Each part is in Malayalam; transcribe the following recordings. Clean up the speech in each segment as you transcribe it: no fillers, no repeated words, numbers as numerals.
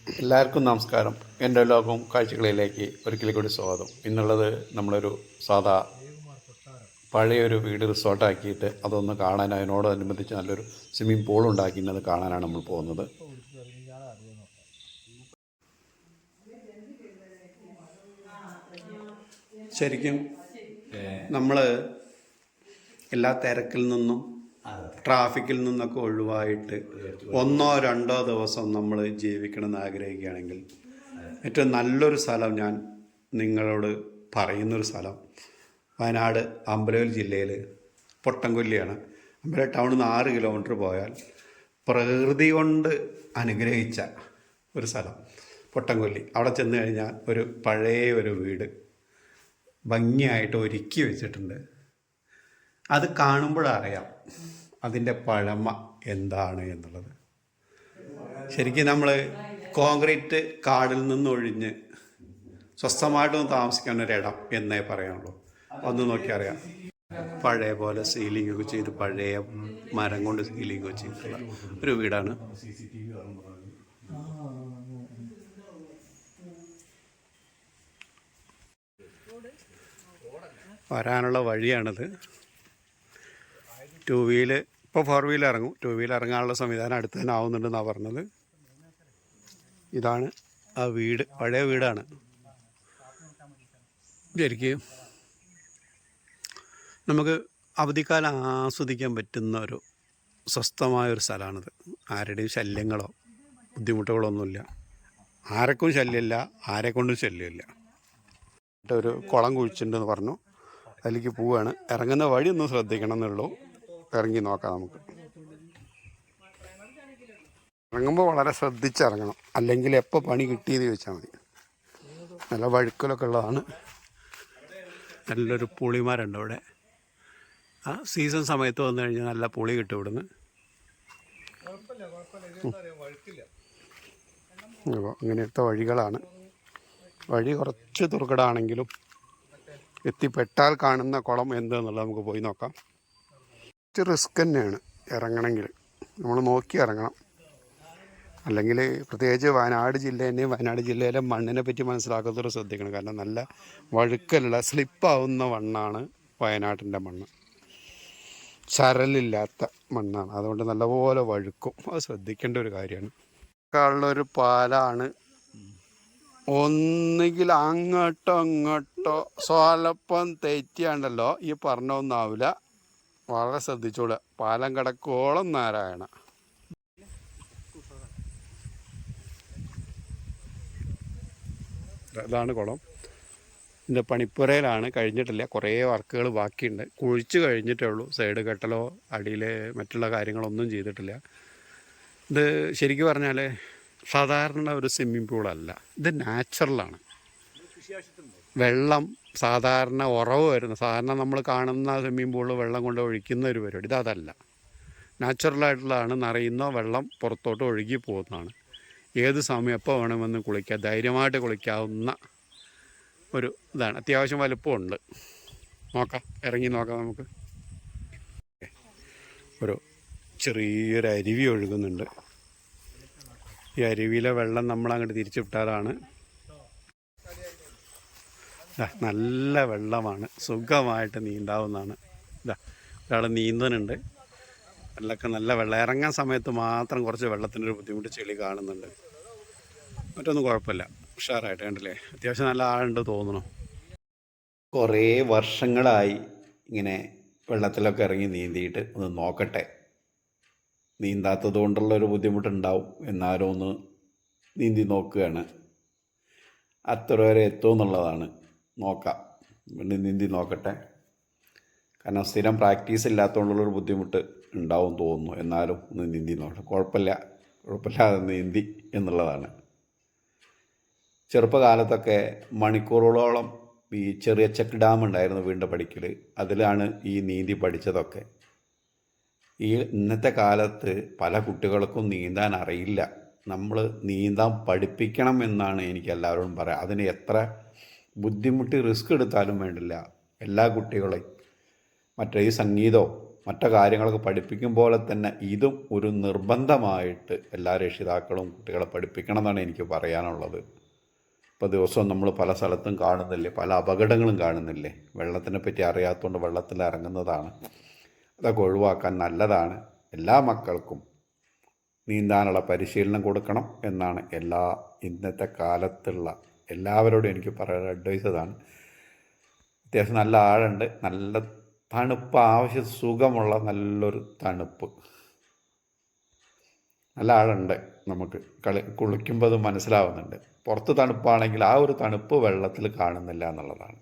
എല്ലാവർക്കും നമസ്കാരം. എൻ്റെ ലോകവും കാഴ്ചകളിലേക്ക് ഒരിക്കൽ കൂടി സ്വാഗതം. ഇന്നുള്ളത് നമ്മളൊരു സാധാ പഴയൊരു വീട് റിസോർട്ടാക്കിയിട്ട് അതൊന്ന് കാണാൻ, അതിനോടനുബന്ധിച്ച് നല്ലൊരു സ്വിമ്മിംഗ് പൂൾ ഉണ്ടാക്കിയിട്ട് കാണാനാണ് നമ്മൾ പോകുന്നത്. ശരിക്കും നമ്മൾ എല്ലാ തിരക്കിൽ നിന്നും ട്രാഫിക്കിൽ നിന്നൊക്കെ ഒഴിവായിട്ട് 1-2 ദിവസം നമ്മൾ ജീവിക്കണമെന്ന് ആഗ്രഹിക്കുകയാണെങ്കിൽ ഏറ്റവും നല്ലൊരു സ്ഥലം ഞാൻ നിങ്ങളോട് പറയുന്നൊരു സ്ഥലം വയനാട് അമ്പലവയൽ ജില്ലയിൽ പൊട്ടംകൊല്ലിയാണ്. അമ്പലവയൽ ടൗണിൽ നിന്ന് 6 കിലോമീറ്റർ പോയാൽ പ്രകൃതി കൊണ്ട് അനുഗ്രഹിച്ച ഒരു സ്ഥലം പൊട്ടംകൊല്ലി. അവിടെ ചെന്ന് കഴിഞ്ഞാൽ ഒരു പഴയ ഒരു വീട് ഭംഗിയായിട്ട് ഒരുക്കി വെച്ചിട്ടുണ്ട്. അത് കാണുമ്പോഴറിയാം അതിൻ്റെ പഴമ എന്താണ് എന്നുള്ളത്. ശരിക്കും നമ്മൾ കോൺക്രീറ്റ് കാടിൽ നിന്നൊഴിഞ്ഞ് സ്വസ്ഥമായിട്ടൊന്ന് താമസിക്കുന്ന ഒരിടം എന്നേ പറയാനുള്ളൂ. ഒന്ന് നോക്കി അറിയാം. പഴയ പോലെ സീലിംഗ് ഒക്കെ ചെയ്ത്, പഴയ മരം കൊണ്ട് സീലിംഗ് ഒക്കെ ചെയ്തിട്ടുള്ള ഒരു വീടാണ്. വരാനുള്ള വഴിയാണിത്. 2 വീല് ഇപ്പോൾ 4 വീൽ ഇറങ്ങും. 2 വീൽ ഇറങ്ങാനുള്ള സംവിധാനം അടുത്ത് തന്നെ ആവുന്നുണ്ടെന്നാണ് പറഞ്ഞത്. ഇതാണ് ആ വീട്, പഴയ വീടാണ്. ശരിക്കും നമുക്ക് അവധിക്കാലം ആസ്വദിക്കാൻ പറ്റുന്ന ഒരു സ്വസ്ഥമായൊരു സ്ഥലമാണിത്. ആരുടെയും ശല്യങ്ങളോ ബുദ്ധിമുട്ടുകളോ ഒന്നുമില്ല. ആരെക്കും ശല്യമില്ല, ആരെക്കൊണ്ടും ശല്യമില്ല. ഒരു കുളം കുഴിച്ചിട്ടുണ്ടെന്ന് പറഞ്ഞു, അതിലേക്ക് പോവുകയാണ്. ഇറങ്ങുന്ന വഴി ഒന്ന് ശ്രദ്ധിക്കണം എന്നുള്ളൂ. ഇറങ്ങി നോക്കാം നമുക്ക്. ഇറങ്ങുമ്പോൾ വളരെ ശ്രദ്ധിച്ചിറങ്ങണം, അല്ലെങ്കിൽ എപ്പോൾ പണി കിട്ടിയെന്ന് ചോദിച്ചാൽ മതി. നല്ല വഴുക്കലൊക്കെ ഉള്ളതാണ്. നല്ലൊരു പുളിമരമുണ്ട് ഇവിടെ. ആ സീസൺ സമയത്ത് വന്നു കഴിഞ്ഞാൽ നല്ല പുളി കിട്ടും ഇവിടുന്ന്. അപ്പോൾ ഇങ്ങനത്തെ വഴികളാണ്. വഴി കുറച്ച് ദുർഘടമാണെങ്കിലും എത്തിപ്പെട്ടാൽ കാണുന്ന കുളം എന്തെന്നുള്ളത് നമുക്ക് പോയി നോക്കാം. കുറച്ച് റിസ്ക് തന്നെയാണ് ഇറങ്ങണമെങ്കിൽ. നമ്മൾ നോക്കി ഇറങ്ങണം. അല്ലെങ്കിൽ പ്രത്യേകിച്ച് വയനാട് ജില്ലയിലെ മണ്ണിനെ പറ്റി മനസ്സിലാക്കുന്നവർ ശ്രദ്ധിക്കണം. കാരണം നല്ല വഴുക്കലുള്ള സ്ലിപ്പാവുന്ന മണ്ണാണ് വയനാട്ടിൻ്റെ മണ്ണ്. ചരലില്ലാത്ത മണ്ണാണ്. അതുകൊണ്ട് നല്ലപോലെ വഴുക്കും. അത് ശ്രദ്ധിക്കേണ്ട ഒരു കാര്യമാണ്. ഉള്ളൊരു പാലാണ്. ഒന്നുകിൽ അങ്ങോട്ടോ ഇങ്ങോട്ടോ സ്വലപ്പം തെറ്റിയാണ്ടല്ലോ ഈ പറഞ്ഞൊന്നാവില്ല. വളരെ ശ്രദ്ധിച്ചോളുക. പാലം കിടക്കോളം നാരായണ. ഇതാണ് കുളം. ഇതിൻ്റെ പണിപ്പുരയിലാണ്, കഴിഞ്ഞിട്ടില്ല. കുറേ വർക്കുകൾ ബാക്കിയുണ്ട്. കുഴിച്ച് കഴിഞ്ഞിട്ടേ ഉള്ളൂ. സൈഡ് കെട്ടലോ അടിയിൽ മറ്റുള്ള കാര്യങ്ങളൊന്നും ചെയ്തിട്ടില്ല. ഇത് ശരിക്കും പറഞ്ഞാൽ സാധാരണ ഒരു സ്വിമ്മിംഗ് പൂളല്ല. ഇത് നാച്ചുറലാണ്. വെള്ളം സാധാരണ ഉറവ് വരുന്ന, സാധാരണ നമ്മൾ കാണുന്ന സ്വിമ്മിംഗ് പൂളിൽ വെള്ളം കൊണ്ട് ഒഴിക്കുന്ന ഒരു പരിപാടി. ഇതല്ല. നാച്ചുറലായിട്ടുള്ളതാണ്. നിറയുന്ന വെള്ളം പുറത്തോട്ട് ഒഴുകി പോകുന്നതാണ്. ഏത് സമയം എപ്പോൾ വേണമെന്ന് കുളിക്കാം, ധൈര്യമായിട്ട് കുളിക്കാവുന്ന ഒരു ഇതാണ്. അത്യാവശ്യം വലുപ്പമുണ്ട്. നോക്കാം, ഇറങ്ങി നോക്കാം നമുക്ക്. ഒരു ചെറിയൊരു അരുവി ഒഴുകുന്നുണ്ട്. ഈ അരുവിയിലെ വെള്ളം നമ്മളങ്ങോട്ട് തിരിച്ചു വിട്ടാലാണ്. നല്ല വെള്ളമാണ്, സുഖമായിട്ട് നീന്താവുന്നതാണ്. ഒരാൾ നീന്തനുണ്ട്. വെള്ളമൊക്കെ നല്ല വെള്ളം. ഇറങ്ങാൻ സമയത്ത് മാത്രം കുറച്ച് വെള്ളത്തിൻ്റെ ഒരു ബുദ്ധിമുട്ട്, ചെളി കാണുന്നുണ്ട്. മറ്റൊന്നും കുഴപ്പമില്ല, ഉഷാറായിട്ട്. കണ്ടില്ലേ, അത്യാവശ്യം നല്ല ആളുണ്ട് തോന്നണം. കുറേ വർഷങ്ങളായി ഇങ്ങനെ വെള്ളത്തിലൊക്കെ ഇറങ്ങി നീന്തിയിട്ട് ഒന്ന് നോക്കട്ടെ. നീന്താത്തത് കൊണ്ടുള്ളൊരു ബുദ്ധിമുട്ടുണ്ടാവും. എന്നാലും ഒന്ന് നീന്തി നോക്കുകയാണ്. അത്ര വരെ എത്തുമെന്നുള്ളതാണ്. നോക്കാം, വീണ്ടും നീന്തി നോക്കട്ടെ. കാരണം സ്ഥിരം പ്രാക്ടീസ് ഇല്ലാത്തതുകൊണ്ടുള്ളൊരു ബുദ്ധിമുട്ട് ഉണ്ടാവും തോന്നുന്നു. എന്നാലും ഒന്ന് നീന്തി നോക്കട്ടെ. കുഴപ്പമില്ലാതെ നീന്തി എന്നുള്ളതാണ്. ചെറുപ്പകാലത്തൊക്കെ മണിക്കൂറുകളോളം ഈ ചെറിയ ചെക്ക് ഡാം ഉണ്ടായിരുന്നു വീണ്ടും പഠിക്കൽ. അതിലാണ് ഈ നീന്തി പഠിച്ചതൊക്കെ. ഈ ഇന്നത്തെ കാലത്ത് പല കുട്ടികൾക്കും നീന്താൻ അറിയില്ല. നമ്മൾ നീന്താൻ പഠിപ്പിക്കണം എന്നാണ് എനിക്ക് എല്ലാവരോടും പറയാം. അതിന് എത്ര ബുദ്ധിമുട്ടി റിസ്ക് എടുത്താലും വേണ്ടില്ല, എല്ലാ കുട്ടികളെയും മറ്റേ ഈ സംഗീതമോ മറ്റു കാര്യങ്ങളൊക്കെ പഠിപ്പിക്കും പോലെ തന്നെ ഇതും ഒരു നിർബന്ധമായിട്ട് എല്ലാ രക്ഷിതാക്കളും കുട്ടികളെ പഠിപ്പിക്കണം എന്നാണ് എനിക്ക് പറയാനുള്ളത്. ഇപ്പോൾ ദിവസവും നമ്മൾ പല സ്ഥലത്തും കാണുന്നില്ലേ, പല അപകടങ്ങളും കാണുന്നില്ലേ. വെള്ളത്തിനെ പറ്റി അറിയാത്തതുകൊണ്ട് വെള്ളത്തിൽ ഇറങ്ങുന്നതാണ്. അതൊക്കെ ഒഴിവാക്കാൻ നല്ലതാണ്. എല്ലാ മക്കൾക്കും നീന്താനുള്ള പരിശീലനം കൊടുക്കണം എന്നാണ് ഇന്നത്തെ കാലത്തുള്ള എല്ലാവരോടും എനിക്ക് പറയാനുള്ള അഡ്വൈസ് അതാണ്. അത്യാവശ്യം നല്ല ആഴമുണ്ട്, നല്ല തണുപ്പ്, ആവശ്യം സുഖമുള്ള നല്ലൊരു തണുപ്പ്, നല്ല ആഴമുണ്ട്. നമുക്ക് കുളിക്കുമ്പോൾ അത് മനസ്സിലാവുന്നുണ്ട്. പുറത്ത് തണുപ്പാണെങ്കിൽ ആ ഒരു തണുപ്പ് വെള്ളത്തിൽ കാണുന്നില്ല എന്നുള്ളതാണ്.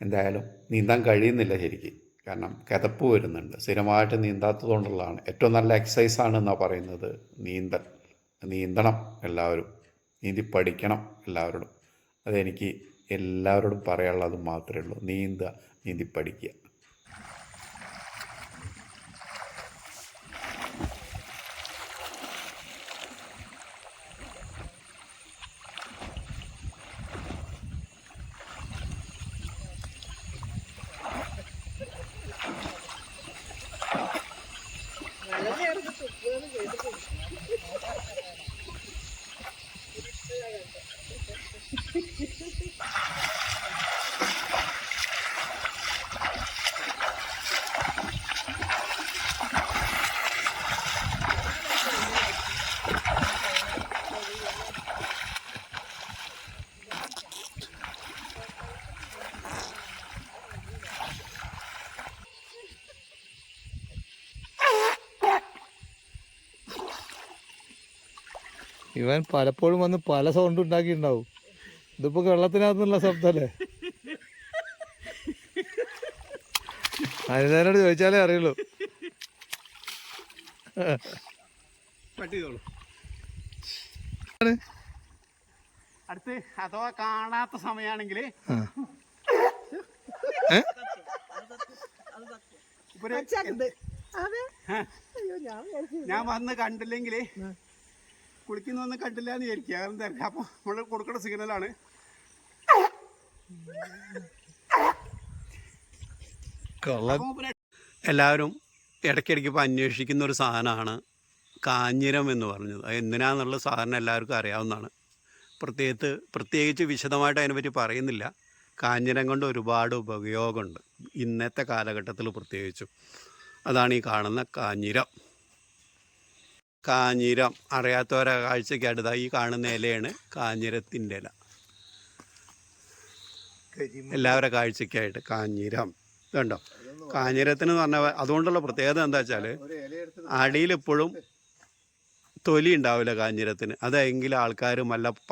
എന്തായാലും നീന്താൻ കഴിയുന്നില്ല ശരിക്കും, കാരണം കിതപ്പ് വരുന്നുണ്ട്. സ്ഥിരമായിട്ട് നീന്താത്തത് കൊണ്ടുള്ളതാണ്. ഏറ്റവും നല്ല എക്സസൈസാണെന്നാണ് പറയുന്നത് നീന്തണം എല്ലാവരും, നീന്തി പഠിക്കണം എല്ലാവരോടും. അതെനിക്ക് എല്ലാവരോടും പറയാനുള്ളത് മാത്രമേ ഉള്ളൂ. നീന്തി പഠിക്കുക. ഇവൻ പലപ്പോഴും വന്ന് പല സൗണ്ട് ഉണ്ടാക്കിയിട്ടുണ്ടാവും. ഇതിപ്പോ വെള്ളത്തിനകത്തുള്ള ശബ്ദല്ലേ. അനിതനോട് ചോദിച്ചാലേ അറിയുള്ളൂ. അടുത്ത് അഥവാ കാണാത്ത സമയമാണെങ്കിൽ ഞാൻ വന്ന് കണ്ടില്ലെങ്കിൽ കുളിക്കുന്നൊന്നും കണ്ടില്ല എന്ന് വിചാരിക്കുക. കാരണം എന്താ, അപ്പോൾ നമ്മൾ കൊടുക്കുന്ന സിഗ്നലാണ്. എല്ലാവരും ഇടയ്ക്കിടയ്ക്ക് ഇപ്പോൾ അന്വേഷിക്കുന്ന ഒരു സാധനമാണ് കാഞ്ഞിരം എന്ന് പറഞ്ഞത്. അത് എന്തിനാന്നുള്ള സാധനം എല്ലാവർക്കും അറിയാവുന്നതാണ്. പ്രത്യേകിച്ച് വിശദമായിട്ട് അതിനെപ്പറ്റി പറയുന്നില്ല. കാഞ്ഞിരം കൊണ്ട് ഒരുപാട് ഉപയോഗമുണ്ട് ഇന്നത്തെ കാലഘട്ടത്തിൽ പ്രത്യേകിച്ചും. അതാണ് ഈ കാണുന്ന കാഞ്ഞിരം. അറിയാത്തവരെ കാഴ്ചയ്ക്ക് അടുത്ത ഈ കാണുന്ന ഇലയാണ് കാഞ്ഞിരത്തിൻ്റെ ഇല. എല്ലാവരുടെ കാഴ്ചയ്ക്കായിട്ട് കാഞ്ഞിരം ഇതുണ്ടോ. കാഞ്ഞിരത്തിന് പറഞ്ഞാൽ അതുകൊണ്ടുള്ള പ്രത്യേകത എന്താ വെച്ചാൽ അടിയിലെപ്പോഴും തൊലി ഉണ്ടാവില്ല കാഞ്ഞിരത്തിന്. അതെങ്കിലും ആൾക്കാർ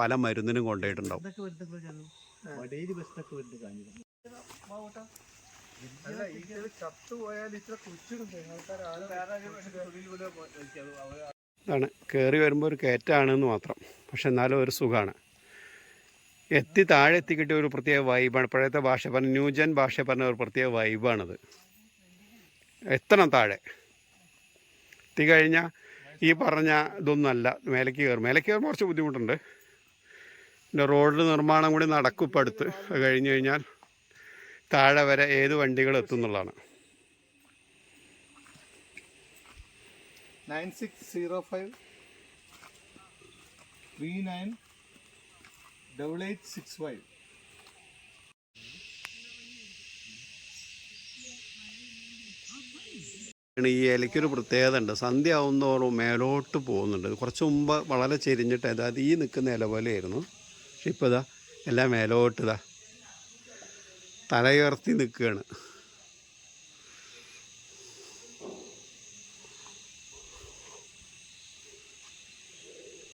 പല മരുന്നിനും കൊണ്ടുപോയിട്ടുണ്ടാവും. ഇതാണ് കയറി വരുമ്പോൾ ഒരു കയറ്റാണെന്ന് മാത്രം, പക്ഷെ എന്നാലും ഒരു സുഖമാണ്. താഴെ എത്തിക്കിട്ടിയ ഒരു പ്രത്യേക വൈബാണ്. ഇപ്പോഴത്തെ ഭാഷ പറഞ്ഞ ന്യൂജൻ ഭാഷ പറഞ്ഞ ഒരു പ്രത്യേക വൈബാണത്. എത്തണം താഴെ എത്തിക്കഴിഞ്ഞാൽ ഈ പറഞ്ഞ ഇതൊന്നുമല്ല. മേലേക്ക് കയറുമ്പോൾ കുറച്ച് ബുദ്ധിമുട്ടുണ്ട്. പിന്നെ റോഡ് നിർമ്മാണം കൂടി നടക്കും ഇപ്പം അടുത്ത്. അത് കഴിഞ്ഞ് കഴിഞ്ഞാൽ താഴെ വരെ ഏത് വണ്ടികൾ എത്തുന്നുള്ളതാണ്. 9605 398865. ഈ ഇലയ്ക്കൊരു പ്രത്യേകത ഉണ്ട്. സന്ധ്യ ആവുന്നതോറും മേലോട്ട് പോകുന്നുണ്ട്. കുറച്ച് മുമ്പ് വളരെ ചെരിഞ്ഞിട്ട് അതായത് ഈ നിൽക്കുന്ന ഇല പോലെയായിരുന്നു. പക്ഷെ ഇപ്പോൾ എല്ലാം മേലോട്ട് തലയുയർത്തി നിൽക്കുകയാണ്.